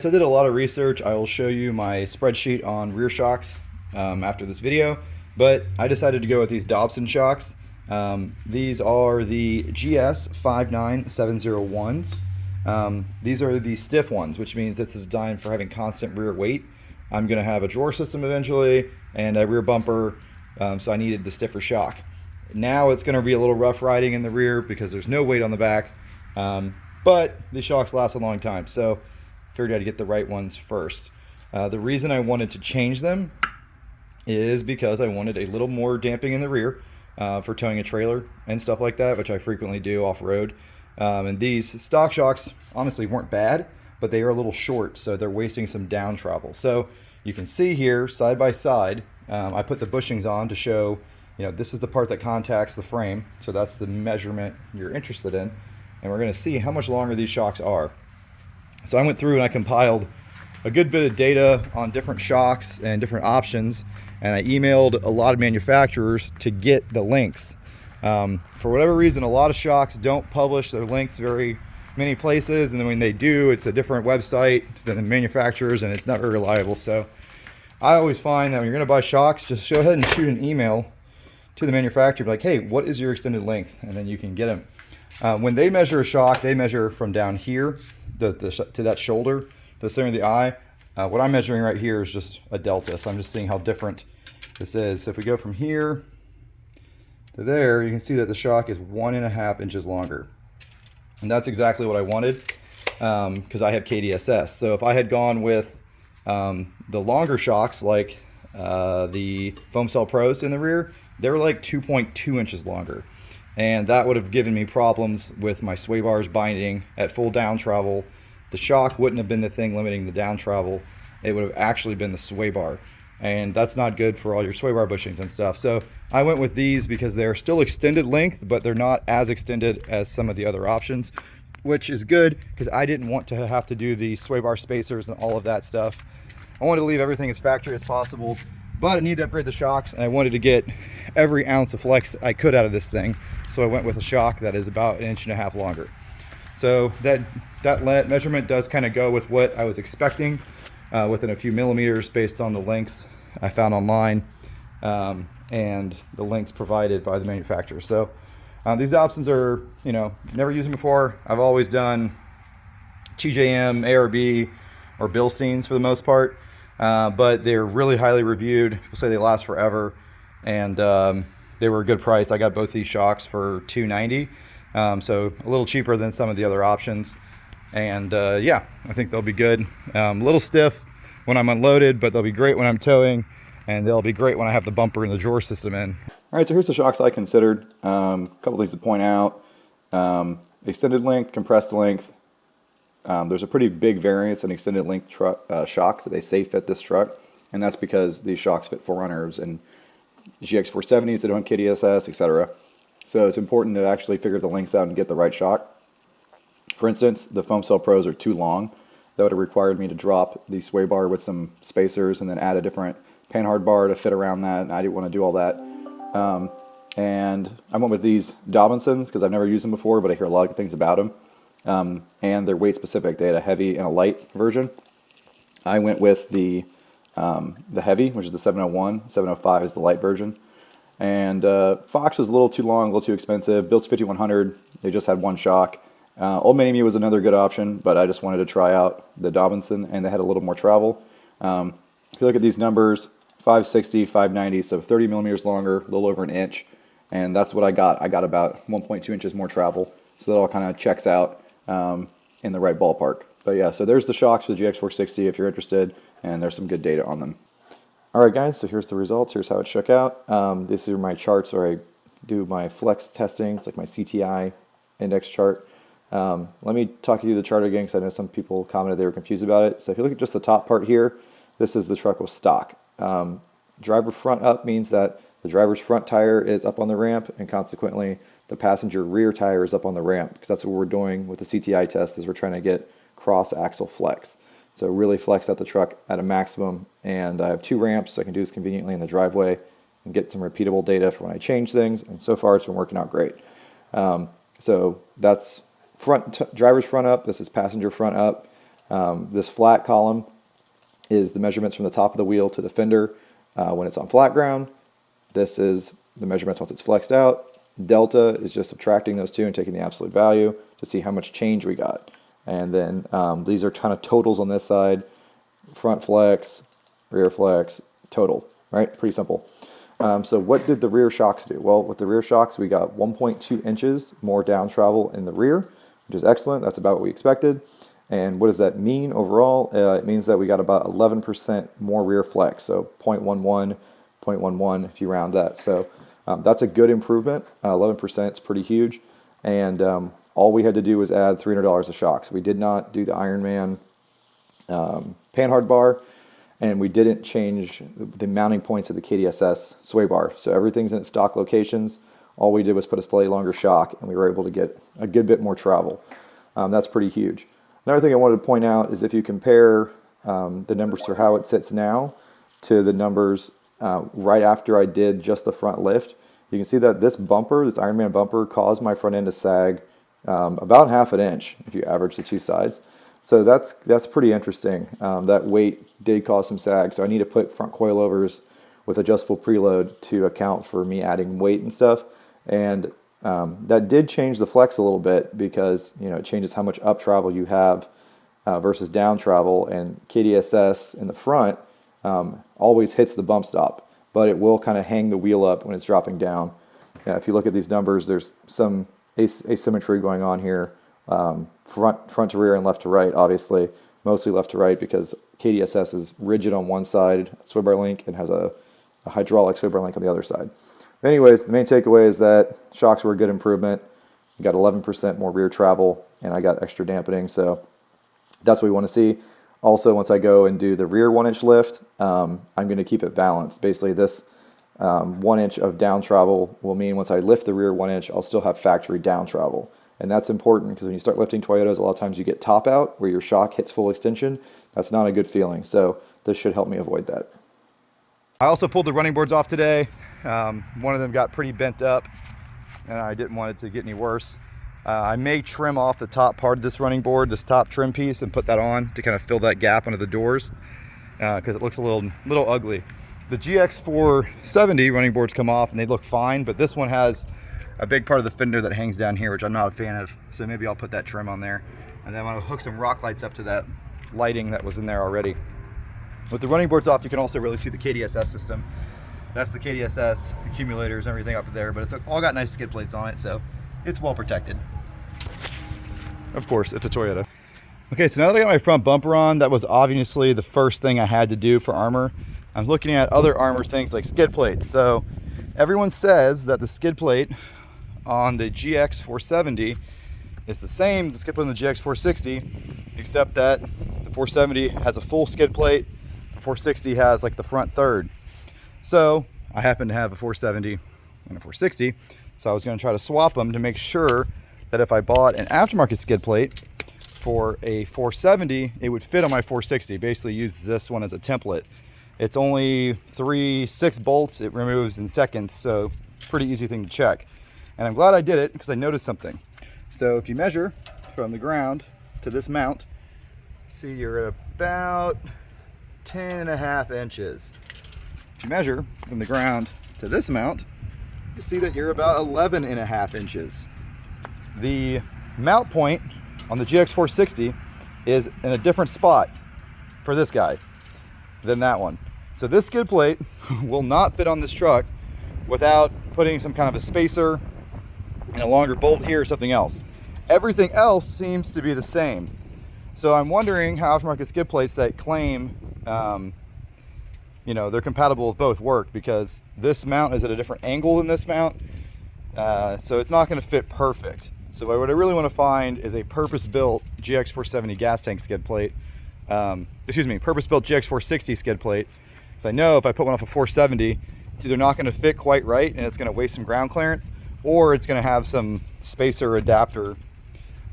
So I did a lot of research. I will show you my spreadsheet on rear shocks after this video, but I decided to go with these Dobson shocks. These are the GS59701s. These are the stiff ones, which means this is designed for having constant rear weight. I'm going to have a drawer system eventually and a rear bumper, so I needed the stiffer shock. Now it's going to be a little rough riding in the rear because there's no weight on the back, but these shocks last a long time, so figured I'd get the right ones first. The reason I wanted to change them is because I wanted a little more damping in the rear for towing a trailer and stuff like that, which I frequently do off-road. And these stock shocks honestly weren't bad, but they are a little short, so they're wasting some down travel. So you can see here side by side, I put the bushings on to show, this is the part that contacts the frame, so that's the measurement you're interested in, and we're going to see how much longer these shocks are. So I went through and I compiled a good bit of data on different shocks and different options, and I emailed a lot of manufacturers to get the lengths. For whatever reason, a lot of shocks don't publish their lengths very many places, and then when they do, it's a different website than the manufacturers, and it's not very reliable. So I always find that when you're going to buy shocks, just go ahead and shoot an email to the manufacturer, like, hey, what is your extended length? And then you can get them. When they measure a shock, they measure from down here to that shoulder, to the center of the eye. What I'm measuring right here is just a delta, so I'm just seeing how different this is. So if we go from here to there, you can see that the shock is 1.5 inches longer. And that's exactly what I wanted, because I have KDSS. So if I had gone with the longer shocks, like the Foam Cell Pros in the rear, they were like 2.2 inches longer. And that would have given me problems with my sway bars binding at full down travel. The shock wouldn't have been the thing limiting the down travel. It would have actually been the sway bar. And that's not good for all your sway bar bushings and stuff. So I went with these because they're still extended length, but they're not as extended as some of the other options, which is good because I didn't want to have to do the sway bar spacers and all of that stuff. I wanted to leave everything as factory as possible, but I needed to upgrade the shocks, and I wanted to get every ounce of flex that I could out of this thing. So I went with a shock that is about 1.5 inches longer. So that measurement does kind of go with what I was expecting, within a few millimeters based on the lengths I found online, and the lengths provided by the manufacturer. So these Dobsons are, never used them before. I've always done TJM, ARB, or Bilsteins for the most part. But they're really highly reviewed. People say they last forever, and they were a good price. I got both these shocks for $290, so a little cheaper than some of the other options. And yeah, I think they'll be good. A little stiff when I'm unloaded, but they'll be great when I'm towing, and they'll be great when I have the bumper and the drawer system in. All right, so here's the shocks I considered. A couple things to point out: extended length, compressed length. There's a pretty big variance in extended length shocks that they say fit this truck, and that's because these shocks fit 4Runners and GX470s that don't have KDSS, etc. So it's important to actually figure the lengths out and get the right shock. For instance, the Foam Cell Pros are too long. That would have required me to drop the sway bar with some spacers and then add a different panhard bar to fit around that, and I didn't want to do all that. And I went with these Dobinsons because I've never used them before, but I hear a lot of good things about them. And they're weight specific. They had a heavy and a light version. I went with the heavy, which is the 701. 705 is the light version. And Fox was a little too long, a little too expensive. Built 5100. They just had one shock. Old Man Emu was another good option, but I just wanted to try out the Dobinson, and they had a little more travel. If you look at these numbers, 560, 590, so 30 millimeters longer, a little over 1 inch. And that's what I got. I got about 1.2 inches more travel. So that all kind of checks out in the right ballpark. But yeah, so there's the shocks for the GX460 if you're interested, and there's some good data on them. All right, guys, so here's the results. Here's how it shook out. These are my charts where I do my flex testing. It's like my CTI index chart. Let me talk you through the chart again because I know some people commented they were confused about it. So if you look at just the top part here, this is the truck with stock. Driver front up means that the driver's front tire is up on the ramp, and consequently the passenger rear tire is up on the ramp, because that's what we're doing with the CTI test, is we're trying to get cross axle flex. So really flex out the truck at a maximum, and I have 2 ramps, so I can do this conveniently in the driveway and get some repeatable data for when I change things, and so far it's been working out great. So that's driver's front up, this is passenger front up. This flat column is the measurements from the top of the wheel to the fender when it's on flat ground. This is the measurements once it's flexed out. Delta is just subtracting those two and taking the absolute value to see how much change we got. And then these are kind of totals on this side: front flex, rear flex, total, right? Pretty simple. So what did the rear shocks do? Well, with the rear shocks, we got 1.2 inches more down travel in the rear, which is excellent. That's about what we expected. And what does that mean overall? It means that we got about 11% more rear flex, so 0.11, 0.11 if you round that. So that's a good improvement. 11% is pretty huge. And all we had to do was add $300 of shocks. We did not do the Ironman panhard bar, and we didn't change the mounting points of the KDSS sway bar. So everything's in its stock locations. All we did was put a slightly longer shock, and we were able to get a good bit more travel. That's pretty huge. Another thing I wanted to point out is if you compare the numbers for how it sits now to the numbers right after I did just the front lift, you can see that this bumper, this Ironman bumper, caused my front end to sag about 1/2 inch if you average the two sides. So that's pretty interesting. That weight did cause some sag, so I need to put front coilovers with adjustable preload to account for me adding weight and stuff. And that did change the flex a little bit because it changes how much up travel you have versus down travel. And KDSS in the front always hits the bump stop, but it will kind of hang the wheel up when it's dropping down. If you look at these numbers, there's some asymmetry going on here. Front to rear and left to right, obviously, mostly left to right because KDSS is rigid on one side, sway bar link, and has a hydraulic sway bar link on the other side. Anyways, the main takeaway is that shocks were a good improvement. We got 11% more rear travel, and I got extra dampening, so that's what we want to see. Also, once I go and do the rear 1-inch lift, I'm going to keep it balanced. Basically, this 1 inch of down travel will mean once I lift the rear 1 inch, I'll still have factory down travel. And that's important because when you start lifting Toyotas, a lot of times you get top out where your shock hits full extension. That's not a good feeling. So this should help me avoid that. I also pulled the running boards off today. One of them got pretty bent up and I didn't want it to get any worse. I may trim off the top part of this running board, this top trim piece, and put that on to kind of fill that gap under the doors because it looks a little ugly. The GX460 running boards come off and they look fine, but this one has a big part of the fender that hangs down here, which I'm not a fan of. So maybe I'll put that trim on there. And then I'm gonna hook some rock lights up to that lighting that was in there already. With the running boards off, you can also really see the KDSS system. That's the KDSS accumulators and everything up there, but it's all got nice skid plates on it, so it's well protected. Of course, it's a Toyota. Okay, so now that I got my front bumper on, that was obviously the first thing I had to do for armor. I'm looking at other armor things like skid plates. So everyone says that the skid plate on the GX470 is the same as the skid plate on the GX460, except that the 470 has a full skid plate, the 460 has like the front third. So I happen to have a 470 and a 460, so I was going to try to swap them to make sure that if I bought an aftermarket skid plate for a 470, it would fit on my 460. Basically use this one as a template. It's only 6 bolts it removes in seconds, so pretty easy thing to check. And I'm glad I did it because I noticed something. So if you measure from the ground to this mount, see you're at about 10.5 inches. If you measure from the ground to this mount, you see that you're about 11.5 inches. The mount point on the GX460 is in a different spot for this guy than that one. So this skid plate will not fit on this truck without putting some kind of a spacer and a longer bolt here or something else. Everything else seems to be the same. So I'm wondering how aftermarket skid plates that claim they're compatible with both work, because this mount is at a different angle than this mount, so it's not going to fit perfect. So what I really want to find is a purpose-built GX470 gas tank skid plate, purpose-built GX460 skid plate, because I know if I put one off a 470, it's either not going to fit quite right and it's going to waste some ground clearance, or it's going to have some spacer adapter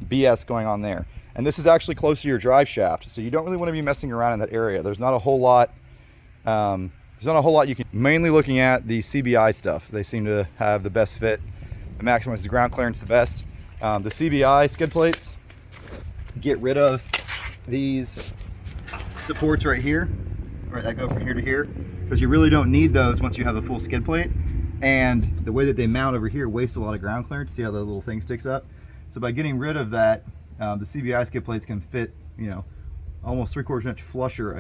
BS going on there. And this is actually close to your drive shaft, so you don't really want to be messing around in that area. There's not a whole lot you can, mainly looking at the CBI stuff. They seem to have the best fit, maximize the ground clearance the best. The CBI skid plates get rid of these supports right here, right, that go from here to here, because you really don't need those once you have a full skid plate. And the way that they mount over here wastes a lot of ground clearance. See how the little thing sticks up? So by getting rid of that, the CBI skid plates can fit, you know, almost 3/4 inch flusher